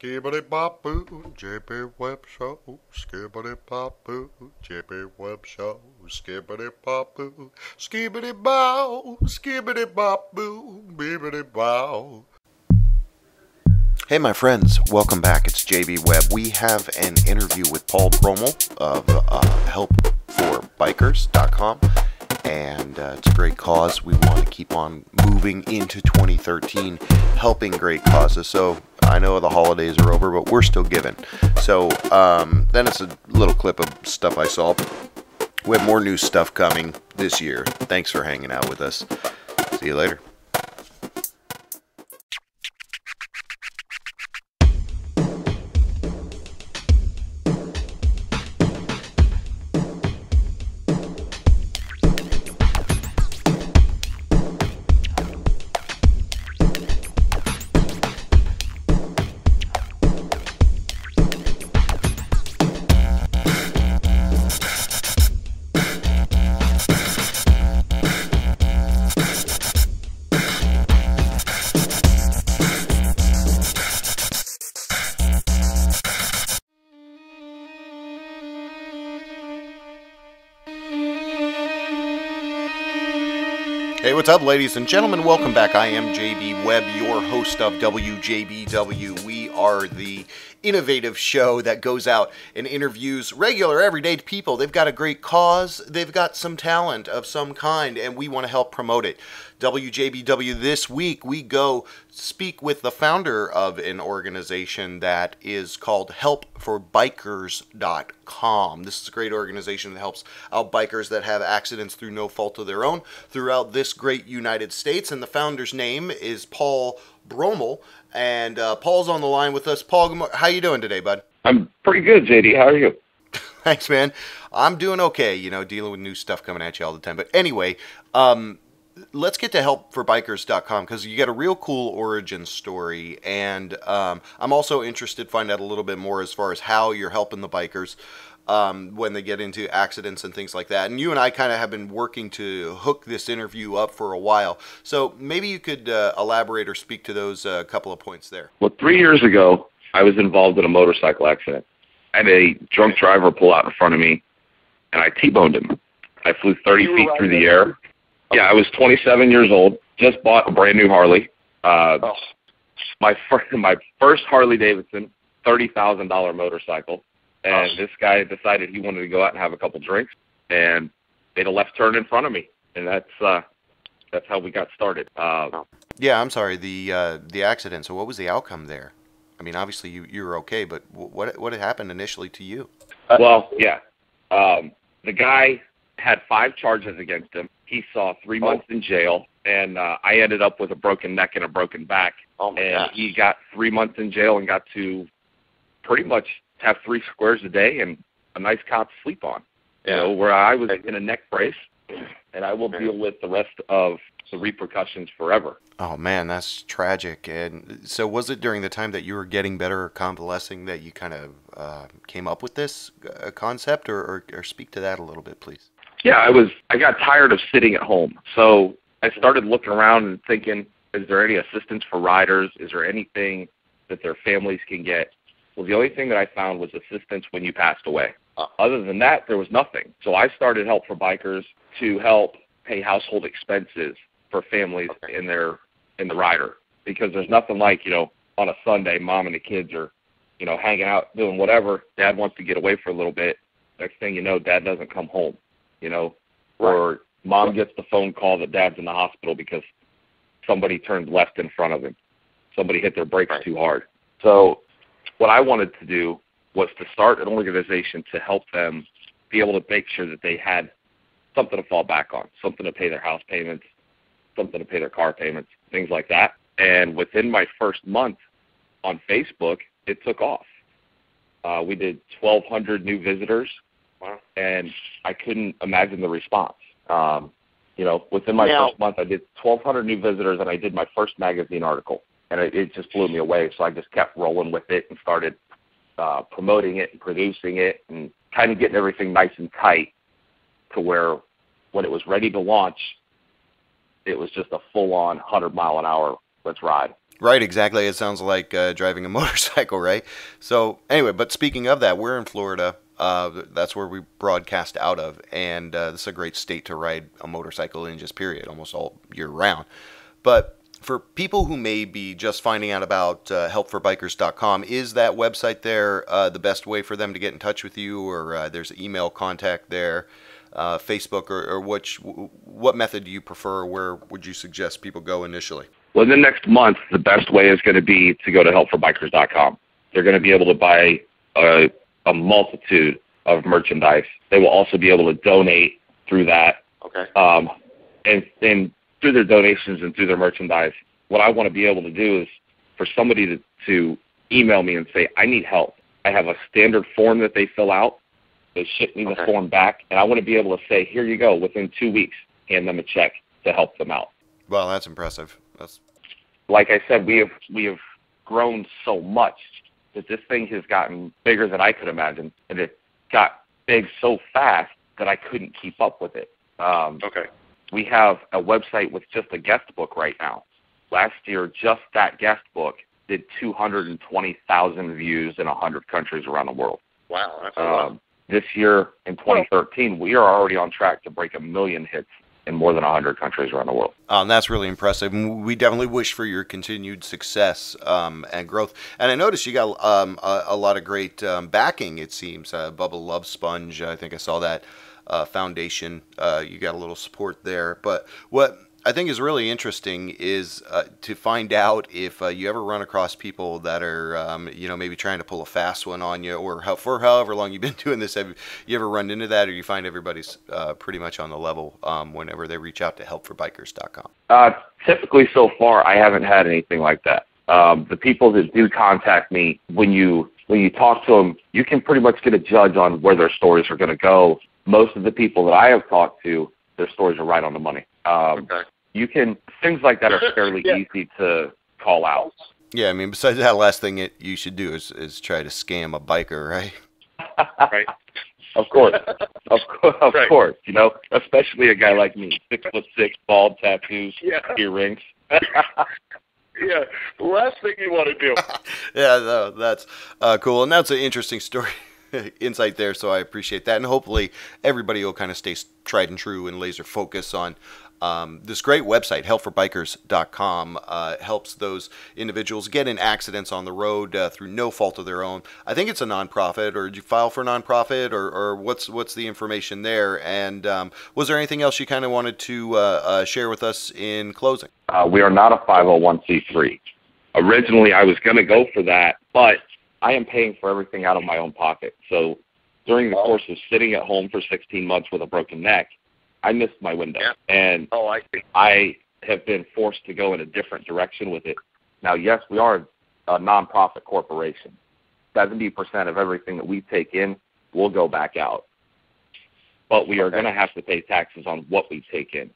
Skibbity bop boo, JB Web Show. Skibbity bop boo, JB Web Show. Skibbity bop boo, skibbity bow, skibbity bop boo, bibbity bow. Hey, my friends, welcome back. It's JB Webb. We have an interview with Paul Bromall of helpforbikers.com, and it's a great cause. We want to keep on moving into 2013, helping great causes. So I know the holidays are over, but we're still giving. So then it's a little clip of stuff I saw. We have more new stuff coming this year. Thanks for hanging out with us. See you later. Hey, what's up, ladies and gentlemen? Welcome back. I am JB Webb, your host of WJBW. We are the innovative show that goes out and interviews regular, everyday people. They've got a great cause. They've got some talent of some kind, and we want to help promote it. WJBW this week, we go speak with the founder of an organization that is called helpforbikers.com. This is a great organization that helps out bikers that have accidents through no fault of their own throughout this great United States. And the founder's name is Paul Bromall. And Paul's on the line with us. Paul, how you doing today, bud? I'm pretty good, JD. How are you? Thanks, man. I'm doing okay, dealing with new stuff coming at you all the time. But anyway, let's get to helpforbikers.com because you got a real cool origin story, and I'm also interested to find out a little bit more as far as how you're helping the bikers when they get into accidents and things like that. And you and I kind of have been working to hook this interview up for a while, so maybe you could elaborate or speak to those couple of points there. Well, 3 years ago, I was involved in a motorcycle accident. I had a drunk driver pull out in front of me, and I T-boned him. I flew 30 feet through the air. Yeah, I was 27 years old, just bought a brand new Harley. My first Harley-Davidson, $30,000 motorcycle. And this guy decided he wanted to go out and have a couple drinks, and made a left turn in front of me. And that's how we got started. Yeah, I'm sorry, the accident. So what was the outcome there? I mean, obviously you were okay, but what had happened initially to you? Well, yeah. The guy had 5 charges against him. He saw 3 months in jail, and I ended up with a broken neck and a broken back. And he got 3 months in jail and got to pretty much have 3 squares a day and a nice cot to sleep on. Where I was in a neck brace, and I will deal with the rest of the repercussions forever. Oh, man, that's tragic. And so was it during the time that you were getting better or convalescing that you kind of came up with this concept, or speak to that a little bit, please? Yeah, I got tired of sitting at home. So I started looking around and thinking, is there any assistance for riders? Is there anything that their families can get? Well, the only thing that I found was assistance when you passed away. Other than that, there was nothing. So I started Help for Bikers to help pay household expenses for families in the rider. Because there's nothing like, on a Sunday, mom and the kids are, hanging out, doing whatever. Dad wants to get away for a little bit. Next thing you know, Dad doesn't come home. Or mom gets the phone call that Dad's in the hospital because somebody turned left in front of him. Somebody hit their brakes too hard. So what I wanted to do was to start an organization to help them be able to make sure that they had something to fall back on, something to pay their house payments, something to pay their car payments, things like that. And within my first month on Facebook, it took off. We did 1,200 new visitors. Wow. And I couldn't imagine the response. Within my first month, I did 1,200 new visitors, and I did my first magazine article. And it just blew me away. So I just kept rolling with it and started promoting it and producing it and kind of getting everything nice and tight to where when it was ready to launch, it was just a full-on 100-mile-an-hour let's ride. Right, exactly. It sounds like driving a motorcycle, right? So anyway, but speaking of that, we're in Florida. That's where we broadcast out of, and this is a great state to ride a motorcycle in, just period, almost all year round. But for people who may be just finding out about helpforbikers.com, is that website there the best way for them to get in touch with you, or there's email contact there, Facebook, or what method do you prefer? Where would you suggest people go initially? Well, in the next month, the best way is going to be to go to helpforbikers.com. They're going to be able to buy a multitude of merchandise. They will also be able to donate through that. Okay. And through their donations and through their merchandise, what I want to be able to do is for somebody to email me and say, I need help. I have a standard form that they fill out. They ship me the form back, and I want to be able to say, here you go, within 2 weeks, hand them a check to help them out. Well, that's impressive. That's like I said, we have grown so much that this thing has gotten bigger than I could imagine, and it got big so fast that I couldn't keep up with it. We have a website with just a guest book right now. Last year, just that guest book did 220,000 views in 100 countries around the world. Wow, that's a lot. This year, in 2013, we are already on track to break 1 million hits in more than 100 countries around the world. That's really impressive. We definitely wish for your continued success and growth. And I noticed you got a lot of great backing, it seems. Bubba Love Sponge, I think I saw that. Foundation, you got a little support there. But what I think is really interesting is to find out if you ever run across people that are, maybe trying to pull a fast one on you, or for however long you've been doing this. Have you ever run into that, or you find everybody's pretty much on the level whenever they reach out to helpforbikers.com? Typically, so far, I haven't had anything like that. The people that do contact me, when you talk to them, you can pretty much get a judge on where their stories are going to go. Most of the people that I have talked to, their stories are right on the money. Things like that are fairly easy to call out. Yeah, I mean, besides that, last thing you should do is try to scam a biker, right? Right. Of course. Of course. Especially a guy like me, 6'6", bald, tattoos, earrings. Yeah, the last thing you want to do. Yeah, no, that's cool. And that's an interesting story. Insight there, so I appreciate that, and hopefully everybody will kind of stay tried and true and laser focus on this great website. helpforbikers.com helps those individuals get in accidents on the road through no fault of their own. I think it's a nonprofit, or did you file for a nonprofit, or what's the information there? And was there anything else you kind of wanted to share with us in closing? We are not a 501c3. Originally, I was going to go for that, but I am paying for everything out of my own pocket. So during the course of sitting at home for 16 months with a broken neck, I missed my window. Yeah. And I see. I have been forced to go in a different direction with it. Now, yes, we are a nonprofit corporation. 70% of everything that we take in will go back out. But we are going to have to pay taxes on what we take in.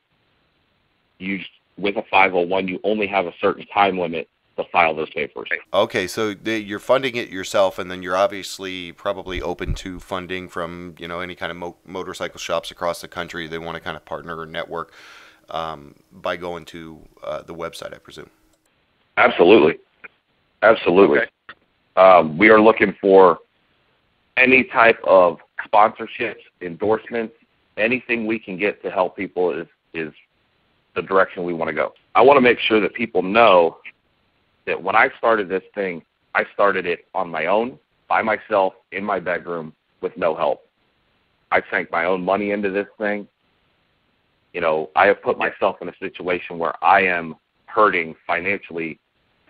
With a 501, you only have a certain time limit to file those papers. Okay, so you're funding it yourself, and then you're obviously probably open to funding from any kind of motorcycle shops across the country. They want to kind of partner or network by going to the website, I presume. Absolutely. Okay. We are looking for any type of sponsorships, endorsements, anything we can get to help people is the direction we want to go. I want to make sure that people know that when I started this thing, I started it on my own, by myself, in my bedroom, with no help. I sank my own money into this thing. I have put myself in a situation where I am hurting financially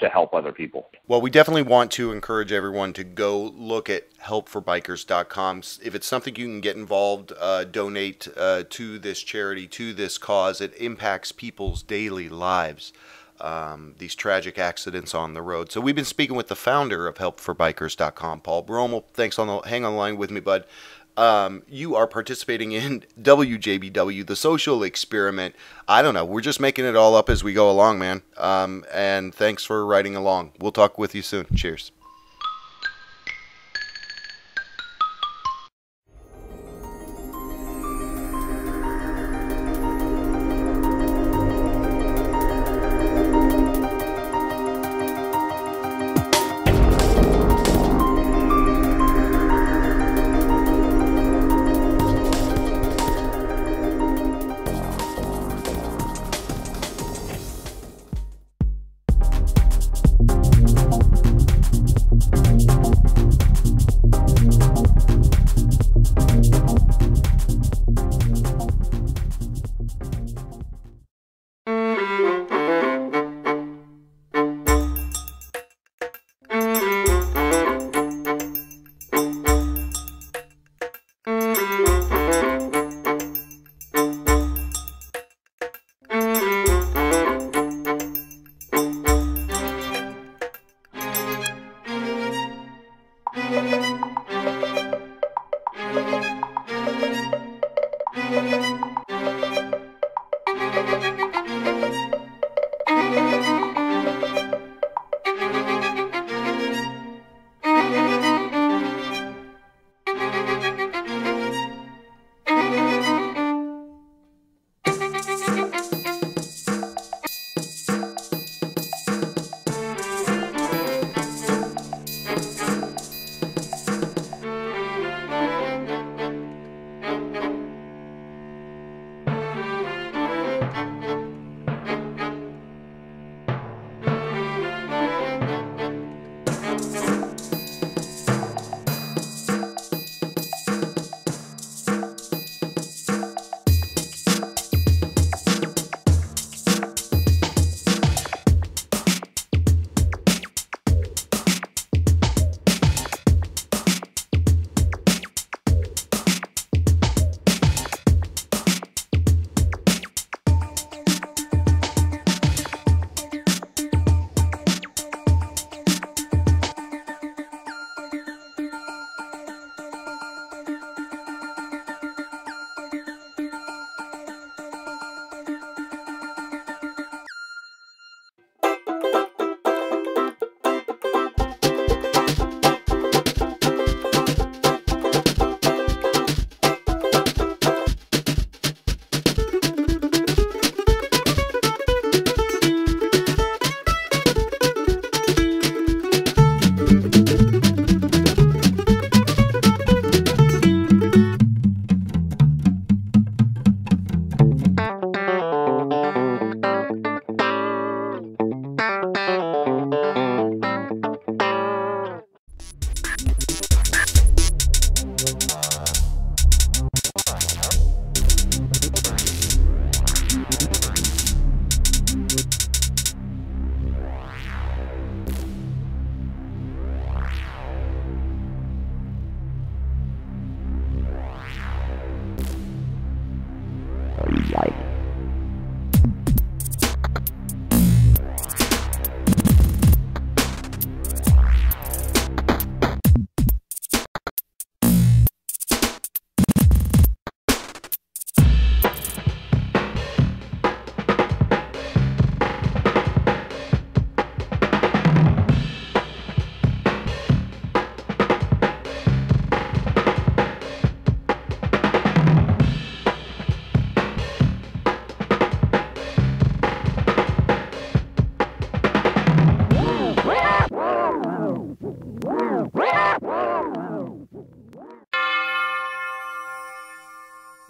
to help other people. Well, we definitely want to encourage everyone to go look at helpforbikers.com. If it's something you can get involved, donate to this charity, to this cause. It impacts people's daily lives. These tragic accidents on the road. So we've been speaking with the founder of helpforbikers.com, Paul Bromall. Thanks hang on the line with me, bud. You are participating in WJBW, the social experiment. I don't know. We're just making it all up as we go along, man. And thanks for riding along. We'll talk with you soon. Cheers.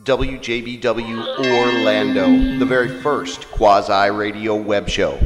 WJBW Orlando, the very first quasi-radio web show.